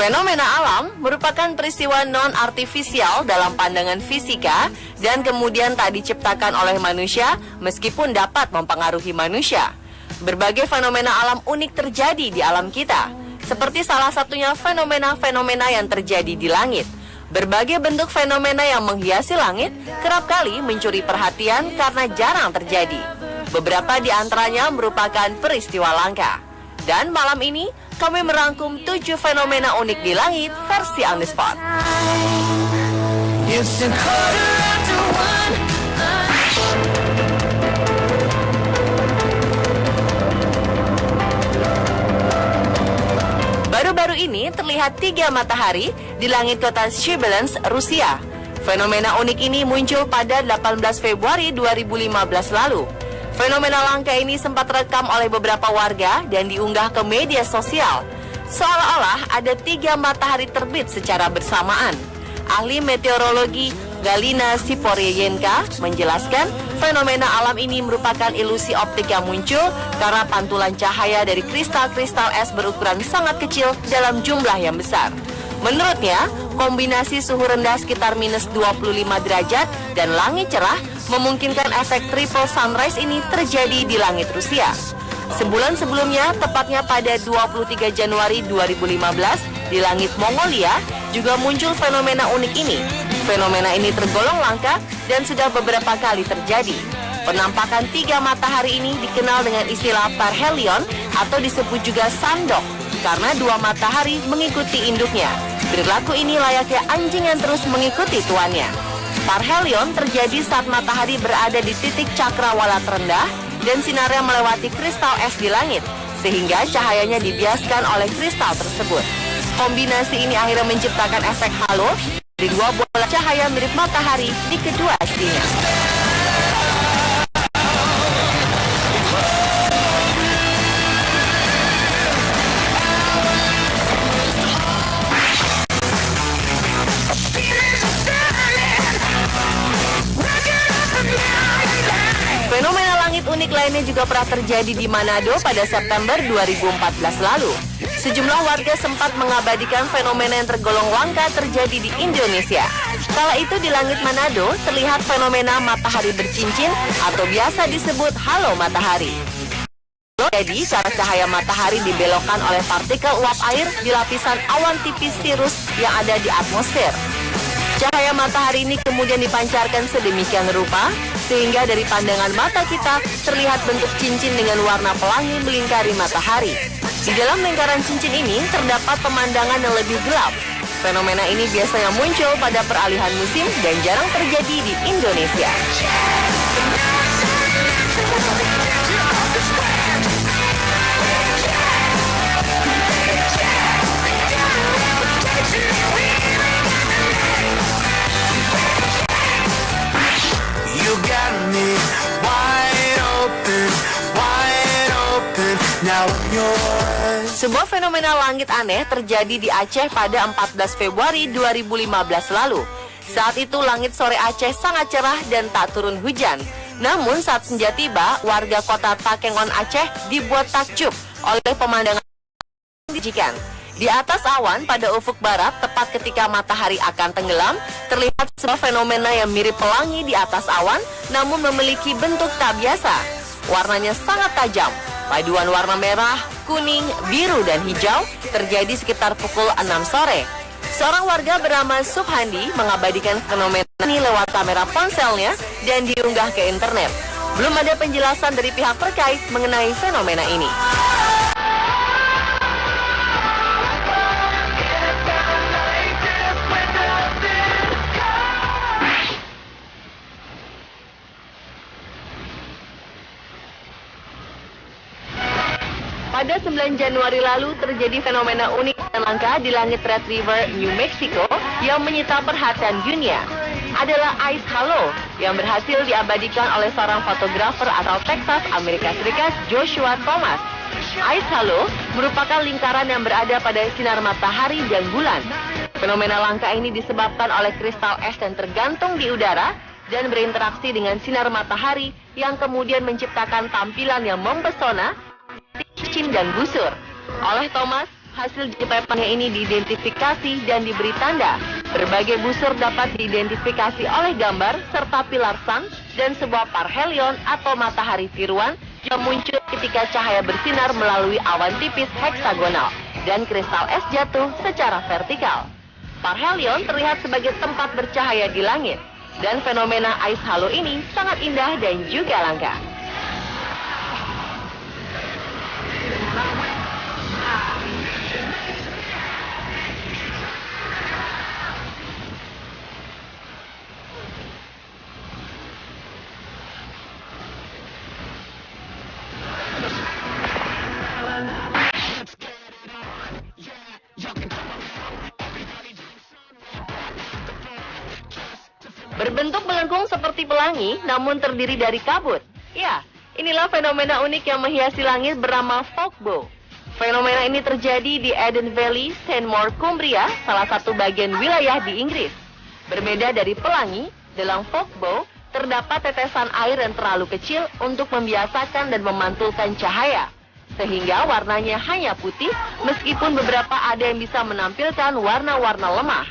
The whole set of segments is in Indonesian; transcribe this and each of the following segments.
Fenomena alam merupakan peristiwa non-artifisial dalam pandangan fisika dan kemudian tak diciptakan oleh manusia meskipun dapat mempengaruhi manusia. Berbagai fenomena alam unik terjadi di alam kita, seperti salah satunya fenomena-fenomena yang terjadi di langit. Berbagai bentuk fenomena yang menghiasi langit kerap kali mencuri perhatian karena jarang terjadi. Beberapa di antaranya merupakan peristiwa langka. Dan malam ini kami merangkum 7 fenomena unik di langit versi On The Spot. Baru-baru ini terlihat 3 matahari di langit kota Shcherbinsk, Rusia. Fenomena unik ini muncul pada 18 Februari 2015 lalu. Fenomena langka ini sempat rekam oleh beberapa warga dan diunggah ke media sosial. Seolah-olah ada 3 matahari terbit secara bersamaan. Ahli meteorologi Galina Siporyenka menjelaskan fenomena alam ini merupakan ilusi optik yang muncul karena pantulan cahaya dari kristal-kristal es berukuran sangat kecil dalam jumlah yang besar. Menurutnya, kombinasi suhu rendah sekitar minus 25 derajat dan langit cerah memungkinkan efek triple sunrise ini terjadi di langit Rusia. Sebulan sebelumnya, tepatnya pada 23 Januari 2015, di langit Mongolia juga muncul fenomena unik ini. Fenomena ini tergolong langka dan sudah beberapa kali terjadi. Penampakan 3 matahari ini dikenal dengan istilah perhelion atau disebut juga sandok, karena 2 matahari mengikuti induknya. Perilaku ini layaknya anjing yang terus mengikuti tuannya. Perhelion terjadi saat matahari berada di titik cakrawala terendah dan sinarnya melewati kristal es di langit, sehingga cahayanya dibiaskan oleh kristal tersebut. Kombinasi ini akhirnya menciptakan efek halo dari 2 bola cahaya mirip matahari di kedua sisinya. Fenomena langit unik lainnya juga pernah terjadi di Manado pada September 2014 lalu. Sejumlah warga sempat mengabadikan fenomena yang tergolong langka terjadi di Indonesia. Kala itu di langit Manado terlihat fenomena matahari bercincin atau biasa disebut halo matahari. Jadi cara cahaya matahari dibelokkan oleh partikel uap air di lapisan awan tipis sirus yang ada di atmosfer. Cahaya matahari ini kemudian dipancarkan sedemikian rupa sehingga dari pandangan mata kita terlihat bentuk cincin dengan warna pelangi melingkari matahari. Di dalam lingkaran cincin ini terdapat pemandangan yang lebih gelap. Fenomena ini biasanya muncul pada peralihan musim dan jarang terjadi di Indonesia. You got me wide open, now you're... Sebuah fenomena langit aneh terjadi di Aceh pada 14 Februari 2015 lalu. Saat itu langit sore Aceh sangat cerah dan tak turun hujan. Namun saat senja tiba, warga kota Takengon Aceh dibuat takjub oleh pemandangan menjijikan. Di atas awan pada ufuk barat, tepat ketika matahari akan tenggelam, terlihat sebuah fenomena yang mirip pelangi di atas awan, namun memiliki bentuk tak biasa. Warnanya sangat tajam. Paduan warna merah, kuning, biru, dan hijau terjadi sekitar pukul 6 sore. Seorang warga bernama Subhandi mengabadikan fenomena ini lewat kamera ponselnya dan diunggah ke internet. Belum ada penjelasan dari pihak terkait mengenai fenomena ini. Pada 9 Januari lalu terjadi fenomena unik dan langka di langit Red River, New Mexico yang menyita perhatian dunia. Adalah Ice Halo yang berhasil diabadikan oleh seorang fotografer asal Texas, Amerika Serikat, Joshua Thomas. Ice Halo merupakan lingkaran yang berada pada sinar matahari dan bulan. Fenomena langka ini disebabkan oleh kristal es yang tergantung di udara dan berinteraksi dengan sinar matahari yang kemudian menciptakan tampilan yang mempesona, licin dan gusur. Oleh Thomas, Hasil jepretannya ini diidentifikasi dan diberi tanda. Berbagai busur dapat diidentifikasi oleh gambar serta pilar sun dan sebuah parhelion atau matahari tiruan yang muncul ketika cahaya bersinar melalui awan tipis heksagonal dan kristal es jatuh secara vertikal. Parhelion terlihat sebagai tempat bercahaya di langit, dan fenomena ice halo ini sangat indah dan juga langka. Berbentuk melengkung seperti pelangi, namun terdiri dari kabut. Ya, inilah fenomena unik yang menghiasi langit bernama fog bow. Fenomena ini terjadi di Eden Valley, Stanmore, Cumbria, salah satu bagian wilayah di Inggris. Berbeda dari pelangi, dalam fog bow terdapat tetesan air yang terlalu kecil untuk membiasakan dan memantulkan cahaya, sehingga warnanya hanya putih, meskipun beberapa ada yang bisa menampilkan warna-warna lemah.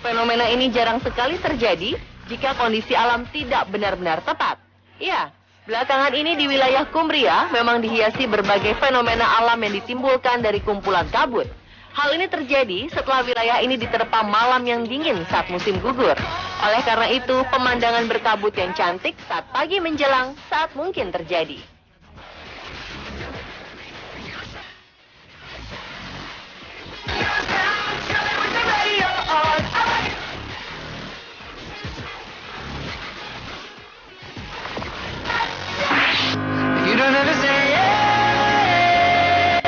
Fenomena ini jarang sekali terjadi jika kondisi alam tidak benar-benar tepat. Ya, belakangan ini di wilayah Cumbria memang dihiasi berbagai fenomena alam yang ditimbulkan dari kumpulan kabut. Hal ini terjadi setelah wilayah ini diterpa malam yang dingin saat musim gugur. Oleh karena itu, pemandangan berkabut yang cantik saat pagi menjelang saat mungkin terjadi. You don't have to say yeah.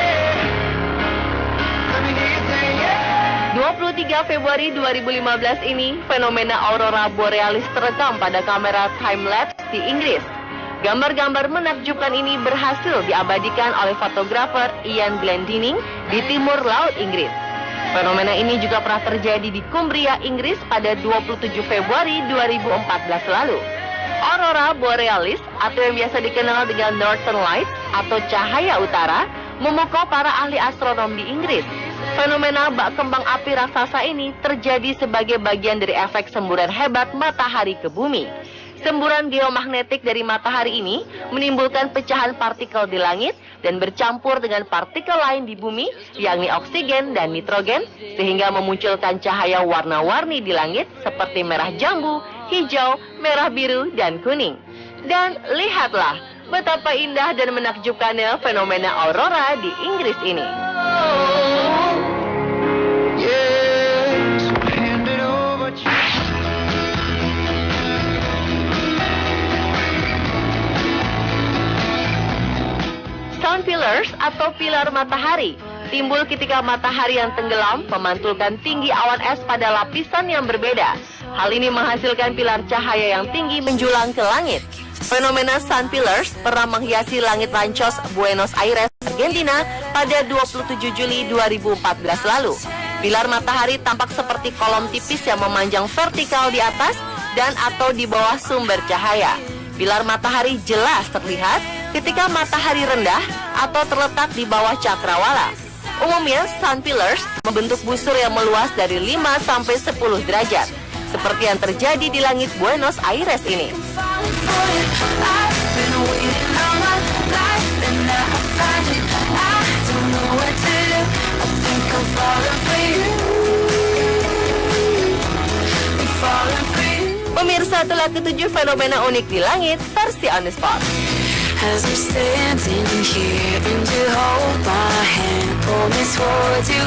Let me hear you say yeah. 23 Februari 2015 ini, fenomena aurora borealis terekam pada kamera time-lapse di Inggris. Gambar-gambar menakjubkan ini berhasil diabadikan oleh fotografer Ian Glendinning di timur laut Inggris. Fenomena ini juga pernah terjadi di Cumbria, Inggris pada 27 Februari 2014 lalu. Aurora borealis atau yang biasa dikenal dengan Northern Lights atau cahaya utara memukau para ahli astronom di Inggris. Fenomena bak kembang api raksasa ini terjadi sebagai bagian dari efek semburan hebat matahari ke bumi. Semburan geomagnetik dari matahari ini menimbulkan pecahan partikel di langit dan bercampur dengan partikel lain di bumi, yakni oksigen dan nitrogen, sehingga memunculkan cahaya warna-warni di langit seperti merah jambu, hijau, merah biru, dan kuning. Dan lihatlah betapa indah dan menakjubkannya fenomena aurora di Inggris ini. Sun pillars atau pilar matahari timbul ketika matahari yang tenggelam memantulkan tinggi awan es pada lapisan yang berbeda. Hal ini menghasilkan pilar cahaya yang tinggi menjulang ke langit. Fenomena sun pillars pernah menghiasi langit Rancos, Buenos Aires, Argentina pada 27 Juli 2014 lalu. Pilar matahari tampak seperti kolom tipis yang memanjang vertikal di atas dan atau di bawah sumber cahaya. Pilar matahari jelas terlihat ketika matahari rendah atau terletak di bawah cakrawala. Umumnya, sun pillars membentuk busur yang meluas dari 5 sampai 10 derajat, seperti yang terjadi di langit Buenos Aires ini. Pemirsa, itulah ketujuh fenomena unik di langit versi On The Spot. As I'm standing here and you hold my hand, pull me towards you.